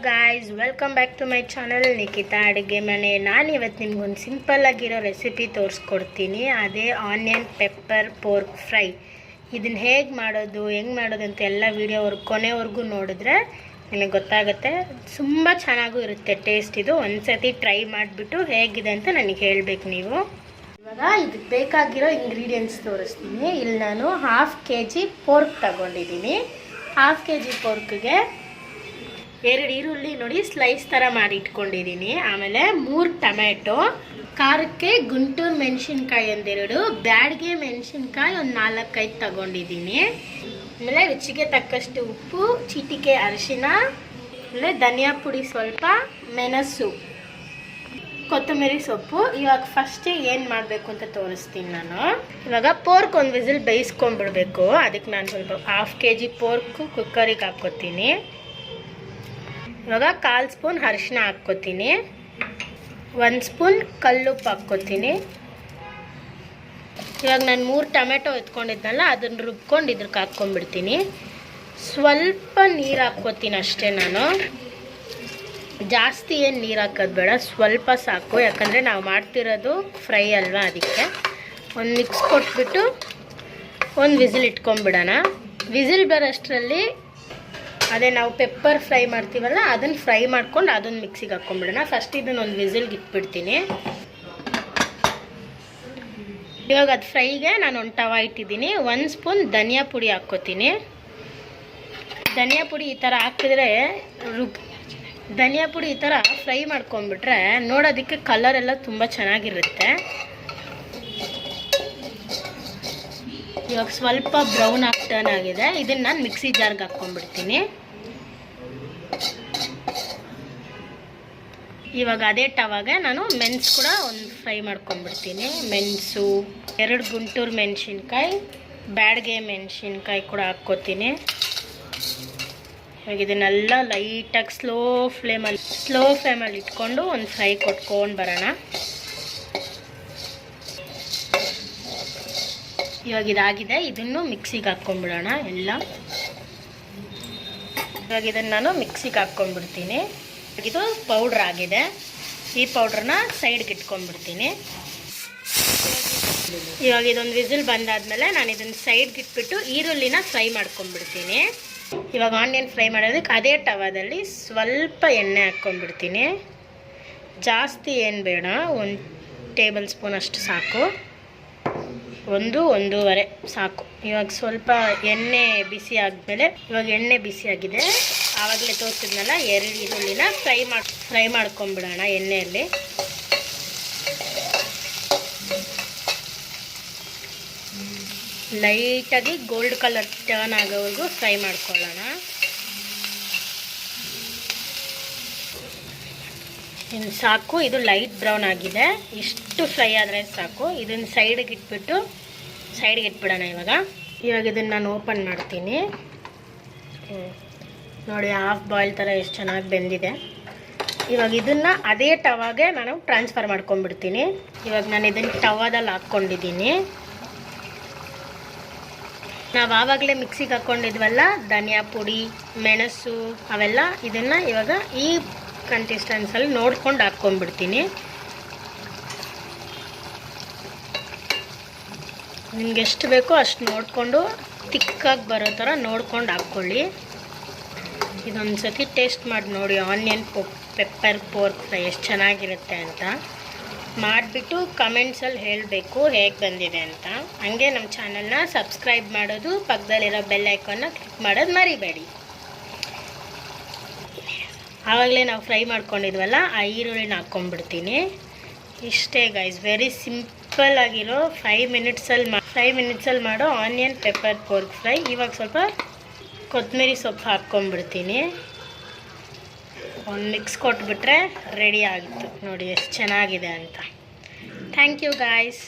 Guys, welcome back to my channel Nikhita ಅಡುಗೆ ಮನೆ. ನಾನು ಇವತ್ತು ನಿಮ್ಗೊಂದು ಸಿಂಪಲ್ ಆಗಿರೋ ರೆಸಿಪಿ ತೋರಿಸ್ಕೊಡ್ತೀನಿ. ಅದೇ ಆನಿಯನ್ ಪೆಪ್ಪರ್ ಪೋರ್ಕ್ ಫ್ರೈ. ಇದನ್ನು ಹೇಗೆ ಮಾಡೋದು, ಹೆಂಗೆ ಮಾಡೋದು ಅಂತ ಎಲ್ಲ ವೀಡಿಯೋವರೆಗೂ ಕೊನೆವರೆಗೂ ನೋಡಿದ್ರೆ ನಿಮಗೆ ಗೊತ್ತಾಗುತ್ತೆ. ತುಂಬ ಚೆನ್ನಾಗೂ ಇರುತ್ತೆ ಟೇಸ್ಟ್. ಇದು ಒಂದ್ಸತಿ ಟ್ರೈ ಮಾಡಿಬಿಟ್ಟು ಹೇಗಿದೆ ಅಂತ ನನಗೆ ಹೇಳಬೇಕು ನೀವು. ಇವಾಗ ಇದಕ್ಕೆ ಬೇಕಾಗಿರೋ ಇಂಗ್ರೀಡಿಯೆಂಟ್ಸ್ ತೋರಿಸ್ತೀನಿ. ಇಲ್ಲಿ ನಾನು 1/2 kg ಪೋರ್ಕ್ ತಗೊಂಡಿದ್ದೀನಿ. 1/2 kg ಪೋರ್ಕ್ಗೆ 2 ಈರುಳ್ಳಿ ನೋಡಿ ಸ್ಲೈಸ್ ಥರ ಮಾಡಿ ಇಟ್ಕೊಂಡಿದ್ದೀನಿ. ಆಮೇಲೆ 3 ಟೊಮೆಟೊ, ಖಾರಕ್ಕೆ ಗುಂಟೂರು ಮೆಣಸಿನ್ಕಾಯಿ 1-2, ಬ್ಯಾಡಿಗೆ ಮೆಣಸಿನ್ಕಾಯಿ 4-5 ತಗೊಂಡಿದ್ದೀನಿ. ಆಮೇಲೆ ರುಚಿಗೆ ತಕ್ಕಷ್ಟು ಉಪ್ಪು, ಚಿಟಿಕೆ ಅರಿಶಿನ, ಆಮೇಲೆ ಧನಿಯಾ ಪುಡಿ ಸ್ವಲ್ಪ, ಮೆಣಸು, ಕೊತ್ತಂಬರಿ ಸೊಪ್ಪು. ಇವಾಗ ಫಸ್ಟ್ ಏನು ಮಾಡಬೇಕು ಅಂತ ತೋರಿಸ್ತೀನಿ ನಾನು. ಇವಾಗ ಪೋರ್ಕ್ ಒಂದು ವಿಸಿಲ್ ಬೇಯಿಸ್ಕೊಂಡ್ಬಿಡ್ಬೇಕು. ಅದಕ್ಕೆ ನಾನು ಸ್ವಲ್ಪ 1/2 kg ಪೋರ್ಕ್ ಕುಕ್ಕರಿಗೆ ಹಾಕ್ಕೊತೀನಿ. ಇವಾಗ 1/4 ಸ್ಪೂನ್ ಅರಿಶಿನ ಹಾಕ್ಕೊತೀನಿ. 1 ಸ್ಪೂನ್ ಕಲ್ಲುಪ್ಪು ಹಾಕ್ಕೊತೀನಿ. ಇವಾಗ ನಾನು 3 ಟೊಮೆಟೊ ಎತ್ಕೊಂಡಿದ್ನಲ್ಲ ಅದನ್ನು ರುಬ್ಕೊಂಡು ಇದ್ರಕ್ಕೆ ಹಾಕ್ಕೊಂಡ್ಬಿಡ್ತೀನಿ. ಸ್ವಲ್ಪ ನೀರು ಹಾಕ್ಕೊತೀನಿ ಅಷ್ಟೇ. ನಾನು ಜಾಸ್ತಿ ಏನು ನೀರು ಹಾಕೋದು ಬೇಡ, ಸ್ವಲ್ಪ ಸಾಕು. ಯಾಕಂದರೆ ನಾವು ಮಾಡ್ತಿರೋದು ಫ್ರೈ ಅಲ್ವಾ, ಅದಕ್ಕೆ ಒಂದು ಮಿಕ್ಸ್ ಕೊಟ್ಬಿಟ್ಟು ಒಂದು ವಿಸಿಲ್ ಇಟ್ಕೊಂಡ್ಬಿಡೋಣ. ವಿಸಿಲ್ ಬರೋಷ್ಟರಲ್ಲಿ ಅದೇ ನಾವು ಪೆಪ್ಪರ್ ಫ್ರೈ ಮಾಡ್ತೀವಲ್ಲ ಅದನ್ನು ಫ್ರೈ ಮಾಡ್ಕೊಂಡು ಅದನ್ನು ಮಿಕ್ಸಿಗೆ ಹಾಕ್ಕೊಂಡ್ಬಿಡೋಣ. ಫಸ್ಟ್ ಇದನ್ನು ಒಂದು ವಿಸಿಲ್ಗೆ ಇಟ್ಬಿಡ್ತೀನಿ. ಇವಾಗ ಅದು ಫ್ರೈಗೆ ನಾನು ಒಂದು ತವ ಇಟ್ಟಿದ್ದೀನಿ. 1 ಸ್ಪೂನ್ ಧನಿಯಾ ಪುಡಿ ಹಾಕ್ಕೋತೀನಿ. ಧನಿಯಾ ಪುಡಿ ಈ ಥರ ಹಾಕಿದ್ರೆ ಧನಿಯಾ ಪುಡಿ ಈ ಥರ ಫ್ರೈ ಮಾಡ್ಕೊಂಡ್ಬಿಟ್ರೆ ನೋಡೋದಕ್ಕೆ ಕಲರ್ ಎಲ್ಲ ತುಂಬ ಚೆನ್ನಾಗಿರುತ್ತೆ. ಇವಾಗ ಸ್ವಲ್ಪ ಬ್ರೌನ್ ಟರ್ನ್ ಆಗಿದೆ. ಇದನ್ನು ನಾನು ಮಿಕ್ಸಿ ಜಾರ್ಗೆ ಹಾಕ್ಕೊಂಡ್ಬಿಡ್ತೀನಿ. ಇವಾಗ ಅದೇ ಟವಾಗೆ ನಾನು ಮೆಣಸು ಕೂಡ ಒಂದು ಫ್ರೈ ಮಾಡ್ಕೊಂಡ್ಬಿಡ್ತೀನಿ. ಮೆಣಸು, 2 ಗುಂಟೂರು ಮೆಣಸಿನ್ಕಾಯಿ, ಬ್ಯಾಡಿಗೆ ಮೆಣಸಿನ್ಕಾಯಿ ಕೂಡ ಹಾಕ್ಕೋತೀನಿ. ಇವಾಗ ಇದನ್ನೆಲ್ಲ ಲೈಟಾಗಿ ಸ್ಲೋ ಫ್ಲೇಮಲ್ಲಿ ಇಟ್ಕೊಂಡು ಒಂದು ಫ್ರೈ ಕೊಟ್ಕೊಂಡು ಬರೋಣ. ಇವಾಗ ಇದಾಗಿದೆ. ಇದನ್ನು ಮಿಕ್ಸಿಗೆ ಹಾಕ್ಕೊಂಡ್ಬಿಡೋಣ ಎಲ್ಲ. ಇವಾಗ ಇದನ್ನು ನಾನು ಮಿಕ್ಸಿಗೆ ಹಾಕ್ಕೊಂಡ್ಬಿಡ್ತೀನಿ. ಇದು ಪೌಡ್ರ್ ಆಗಿದೆ. ಈ ಪೌಡ್ರನ್ನ ಸೈಡ್ಗೆ ಇಟ್ಕೊಂಡ್ಬಿಡ್ತೀನಿ. ಇವಾಗ ಇದೊಂದು ವಿಸಿಲ್ ಬಂದಾದಮೇಲೆ ನಾನು ಇದನ್ನು ಸೈಡ್ಗೆ ಇಟ್ಬಿಟ್ಟು ಈರುಳ್ಳಿನ ಫ್ರೈ ಮಾಡ್ಕೊಂಡ್ಬಿಡ್ತೀನಿ. ಇವಾಗ ಆನಿಯನ್ ಫ್ರೈ ಮಾಡೋದಕ್ಕೆ ಅದೇ ಟವಾದಲ್ಲಿ ಸ್ವಲ್ಪ ಎಣ್ಣೆ ಹಾಕ್ಕೊಂಡ್ಬಿಡ್ತೀನಿ. ಜಾಸ್ತಿ ಏನು ಬೇಡ, 1 ಟೇಬಲ್ ಸ್ಪೂನ್ ಅಷ್ಟು ಸಾಕು. 1-1.5 ಸಾಕು. ಇವಾಗ ಸ್ವಲ್ಪ ಎಣ್ಣೆ ಬಿಸಿ ಆದಮೇಲೆ, ಇವಾಗ ಎಣ್ಣೆ ಬಿಸಿ ಆಗಿದೆ. ಆವಾಗಲೇ ತೋರಿಸಿದ್ನಲ್ಲ 2 ಈರುಳ್ಳಿನ ಫ್ರೈ ಮಾಡ್ಕೊಂಬಿಡೋಣ ಎಣ್ಣೆಯಲ್ಲಿ. ಲೈಟಾಗಿ ಗೋಲ್ಡ್ ಕಲರ್ ಟರ್ನ್ ಆಗೋವರೆಗೂ ಫ್ರೈ ಮಾಡ್ಕೊಳ್ಳೋಣ. ಇನ್ನು ಸಾಕು. ಇದು ಲೈಟ್ ಬ್ರೌನ್ ಆಗಿದೆ. ಇಷ್ಟು ಫ್ರೈ ಆದರೆ ಸಾಕು. ಇದನ್ನು ಸೈಡ್ಗೆ ಇಟ್ಬಿಡೋಣ. ಇವಾಗ ಇದನ್ನು ನಾನು ಓಪನ್ ಮಾಡ್ತೀನಿ. ನೋಡಿ, ಹಾಫ್ ಬಾಯ್ಲ್ ಥರ ಎಷ್ಟು ಚೆನ್ನಾಗಿ ಬೆಂದಿದೆ. ಇವಾಗ ಇದನ್ನು ಅದೇ ಟವಾಗೆ ನಾನು ಟ್ರಾನ್ಸ್ಫರ್ ಮಾಡ್ಕೊಂಡ್ಬಿಡ್ತೀನಿ. ಇವಾಗ ನಾನು ಇದನ್ನು ಟವಾದಲ್ಲಿ ಹಾಕ್ಕೊಂಡಿದ್ದೀನಿ. ನಾವು ಆವಾಗಲೇ ಮಿಕ್ಸಿಗೆ ಹಾಕ್ಕೊಂಡಿದ್ವಲ್ಲ ಧನಿಯಾ ಪುಡಿ, ಮೆಣಸು ಅವೆಲ್ಲ, ಇದನ್ನು ಇವಾಗ ಈ ಕನ್ಸಿಸ್ಟೆನ್ಸಲ್ಲಿ ನೋಡ್ಕೊಂಡು ಹಾಕ್ಕೊಂಡ್ಬಿಡ್ತೀನಿ. ನಿಮ್ಗೆ ಎಷ್ಟು ಬೇಕೋ ಅಷ್ಟು ನೋಡಿಕೊಂಡು ತಿಕ್ಕಾಗಿ ಬರೋ ಥರ ನೋಡ್ಕೊಂಡು ಹಾಕ್ಕೊಳ್ಳಿ. ಇದೊಂದು ಸತಿ ಟೇಸ್ಟ್ ಮಾಡಿ ನೋಡಿ, ಆನಿಯನ್ ಪೆಪ್ಪರ್ ಪೋರ್ಕ್ ಫ್ರೈ ಎಷ್ಟು ಚೆನ್ನಾಗಿರುತ್ತೆ ಅಂತ. ಮಾಡಿಬಿಟ್ಟು ಕಮೆಂಟ್ಸಲ್ಲಿ ಹೇಳಬೇಕು ಹೇಗೆ ಬಂದಿದೆ ಅಂತ. ಹಾಗೆ ನಮ್ಮ ಚಾನಲ್ನ ಸಬ್ಸ್ಕ್ರೈಬ್ ಮಾಡೋದು, ಪಕ್ಕದಲ್ಲಿರೋ ಬೆಲ್ ಐಕಾನ್ನ ಕ್ಲಿಕ್ ಮಾಡೋದು ಮರಿಬೇಡಿ. ಆವಾಗಲೇ ನಾವು ಫ್ರೈ ಮಾಡ್ಕೊಂಡಿದ್ವಲ್ಲ ಆ ಈರುಳ್ಳಿನ ಹಾಕ್ಕೊಂಡ್ಬಿಡ್ತೀನಿ. ಇಷ್ಟೇ ಗೈಸ್, ವೆರಿ ಸಿಂಪಲ್ ಆಗಿರೋ 5 ಮಿನಿಟ್ಸಲ್ಲಿ ಮಾಡೋ ಆನಿಯನ್ ಪೆಪ್ಪರ್ ಪೋರ್ಕ್ ಫ್ರೈ. ಇವಾಗ ಸ್ವಲ್ಪ ಕೊತ್ತಂಬರಿ ಸೊಪ್ಪು ಹಾಕ್ಕೊಂಡ್ಬಿಡ್ತೀನಿ. ಒಂದು ಮಿಕ್ಸ್ ಕೊಟ್ಬಿಟ್ರೆ ರೆಡಿ ಆಗಿತ್ತು. ನೋಡಿ ಎಷ್ಟು ಚೆನ್ನಾಗಿದೆ ಅಂತ. Thank you guys.